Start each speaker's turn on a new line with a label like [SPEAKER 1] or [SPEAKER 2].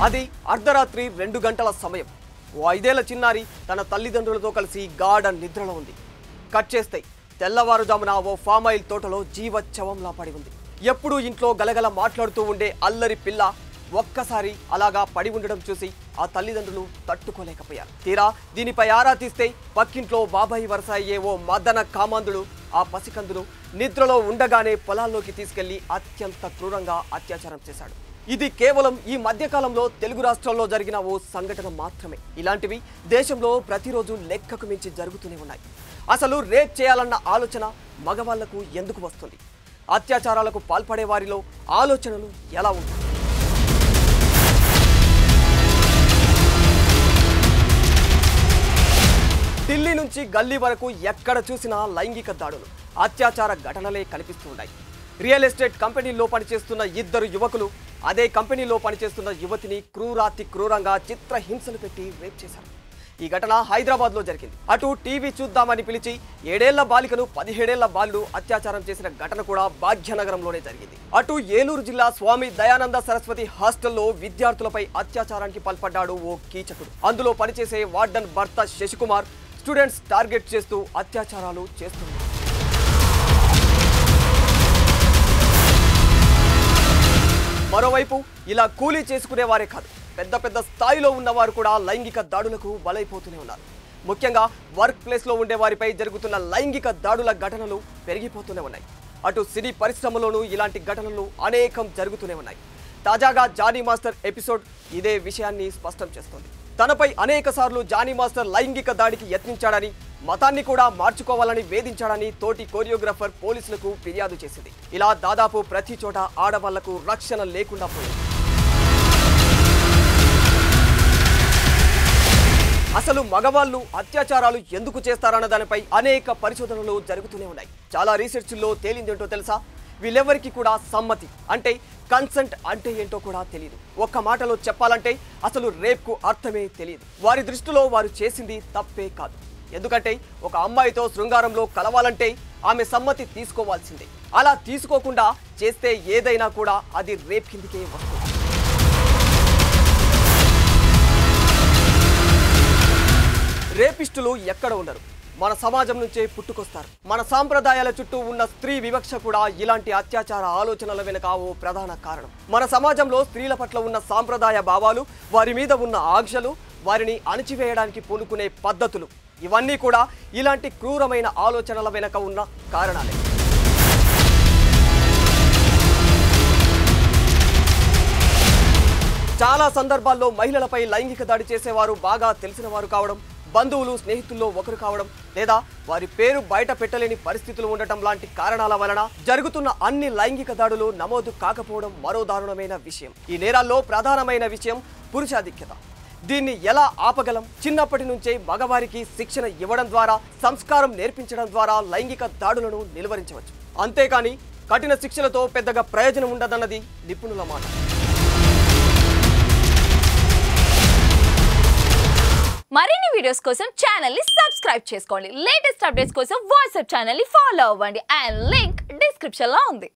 [SPEAKER 1] అది అర్ధరాత్రి 2 గంటల సమయం. ఓ 5 ఏళ్ల చిన్నారి తన తల్లిదండ్రులతో కలిసి గాఢ నిద్రలో ఉంది. కట్ చేస్తే తెల్లవారుజామున ఓ ఫామ్ ఆయిల్ తోటలో జీవచ్ఛవంలా పడి ఉంది. ఎప్పుడూ ఇంట్లో గలగల మాట్లాడుతూ ఉండే అల్లరి పిల్ల ఒక్కసారి అలాగా పడి ఉండడం చూసి ఆ తల్లిదండ్రులు తట్టుకోలేకపోయారు. తీరా దీనిపై ఆరా తీస్తే పక్కింట్లో బాబాయి వరస అయ్యే ఓ మదన కామాంధుడు ఆ పసికందును నిద్రలో ఉండగానే పొలాల్లోకి తీసుకెళ్లి అత్యంత క్రూరంగా అత్యాచారం చేశాడు. ఇది కేవలం ఈ మధ్యకాలంలో తెలుగు రాష్ట్రాల్లో జరిగిన ఓ సంఘటన మాత్రమే. ఇలాంటివి దేశంలో ప్రతిరోజు లెక్కకు మించి జరుగుతూనే ఉన్నాయి. అసలు రేప్ చేయాలన్న ఆలోచన మగవాళ్లకు ఎందుకు వస్తుంది? అత్యాచారాలకు పాల్పడే వారిలో ఆలోచనలు ఎలా ఉంటాయి? ఢిల్లీ నుంచి గల్లీ వరకు ఎక్కడ చూసినా లైంగిక దాడులు, అత్యాచార ఘటనలే కనిపిస్తూ ఉన్నాయి. రియల్ ఎస్టేట్ కంపెనీల్లో పనిచేస్తున్న 2 యువకులు అదే కంపెనీలో పనిచేస్తున్న యువతిని క్రూరాతి క్రూరంగా చిత్రహింసలు పెట్టి రేప్ చేశారు. ఈ ఘటన హైదరాబాద్లో జరిగింది. అటు టీవీ చూద్దామని పిలిచి 7 ఏళ్ల బాలికను 17 ఏళ్ల బాలుడు అత్యాచారం చేసిన ఘటన కూడా భాగ్యనగరంలోనే జరిగింది. అటు ఏలూరు జిల్లా స్వామి దయానంద సరస్వతి హాస్టల్లో విద్యార్థులపై అత్యాచారానికి పాల్పడ్డాడు ఓ కీచకుడు. అందులో పనిచేసే వార్డన్ భర్త శశికుమార్ స్టూడెంట్స్ టార్గెట్ చేస్తూ అత్యాచారాలు చేస్తున్నారు. మరోవైపు ఇలా కూలీ చేసుకునేవారే కాదు, పెద్ద పెద్ద స్థాయిలో ఉన్నవారు కూడా లైంగిక దాడులకు బలైపోతూనే ఉన్నారు. ముఖ్యంగా వర్క్ ప్లేస్లో ఉండే వారిపై జరుగుతున్న లైంగిక దాడుల ఘటనలు పెరిగిపోతూనే ఉన్నాయి. అటు సినీ పరిశ్రమలోనూ ఇలాంటి ఘటనలు అనేకం జరుగుతూనే ఉన్నాయి. తాజాగా జానీ మాస్టర్ ఎపిసోడ్ ఇదే విషయాన్ని స్పష్టం చేస్తోంది. తనపై అనేక సార్లు జానీ మాస్టర్ లైంగిక దాడికి యత్నించాడని, మతాన్ని కూడా మార్చుకోవాలని వేధించాడని తోటి కోరియోగ్రాఫర్ పోలీసులకు ఫిర్యాదు చేసింది. ఇలా దాదాపు ప్రతి చోట ఆడవాళ్లకు రక్షణ లేకుండా పోయింది. అసలు మగవాళ్ళు అత్యాచారాలు ఎందుకు చేస్తారన్న దానిపై అనేక పరిశోధనలు జరుగుతూనే ఉన్నాయి. చాలా రీసెర్చ్ల్లో తేలిందేంటో తెలుసా? వీళ్ళెవరికి కూడా సమ్మతి అంటే కన్సెంట్ అంటే ఏంటో కూడా తెలియదు. ఒక్క మాటలో చెప్పాలంటే అసలు రేప్కు అర్థమే తెలియదు. వారి దృష్టిలో వారు చేసింది తప్పే కాదు. ఎందుకంటే ఒక అమ్మాయితో శృంగారంలో కలవాలంటే ఆమె సమ్మతి తీసుకోవాల్సిందే. అలా తీసుకోకుండా చేస్తే ఏదైనా కూడా అది రేప్ కిందికే వస్తుంది. రేపిస్టులు ఎక్కడ ఉండరు, మన సమాజం నుంచే పుట్టుకొస్తారు. మన సాంప్రదాయాల చుట్టూ ఉన్న స్త్రీ వివక్ష కూడా ఇలాంటి అత్యాచార ఆలోచనల వెనుక ఓ ప్రధాన కారణం. మన సమాజంలో స్త్రీల పట్ల ఉన్న సాంప్రదాయ భావాలు, వారి మీద ఉన్న ఆంక్షలు, వారిని అణిచివేయడానికి పూనుకునే పద్ధతులు, ఇవన్నీ కూడా ఇలాంటి క్రూరమైన ఆలోచనల వెనుక ఉన్న కారణాలే. చాలా సందర్భాల్లో మహిళలపై లైంగిక దాడి చేసేవారు బాగా తెలిసిన వారు కావడం, బంధువులు స్నేహితుల్లో ఒకరు కావడం, లేదా వారి పేరు బయట పెట్టలేని పరిస్థితులు ఉండటం లాంటి కారణాల వలన జరుగుతున్న అన్ని లైంగిక దాడులు నమోదు కాకపోవడం మరో దారుణమైన విషయం. ఈ నేరాల్లో ప్రధానమైన విషయం పురుషాధిక్యత. దీన్ని ఎలా ఆపగలం? చిన్నప్పటి నుంచే మగవారికి శిక్షణ ఇవ్వడం ద్వారా, సంస్కారం నేర్పించడం ద్వారా లైంగిక దాడులను నిలువరించవచ్చు. అంతేకాని కఠిన శిక్షలతో పెద్దగా ప్రయోజనం ఉండదన్నది నిపుణుల మాట.
[SPEAKER 2] మరిన్ని వీడియోస్ కోసం ఛానల్ ని సబ్స్క్రైబ్ చేసుకోండి. లేటెస్ట్ అప్డేట్స్ కోసం వాట్సాప్ ఛానల్ ని ఫాలో అవ్వండి. అండ్ లింక్ డిస్క్రిప్షన్ లో ఉంది.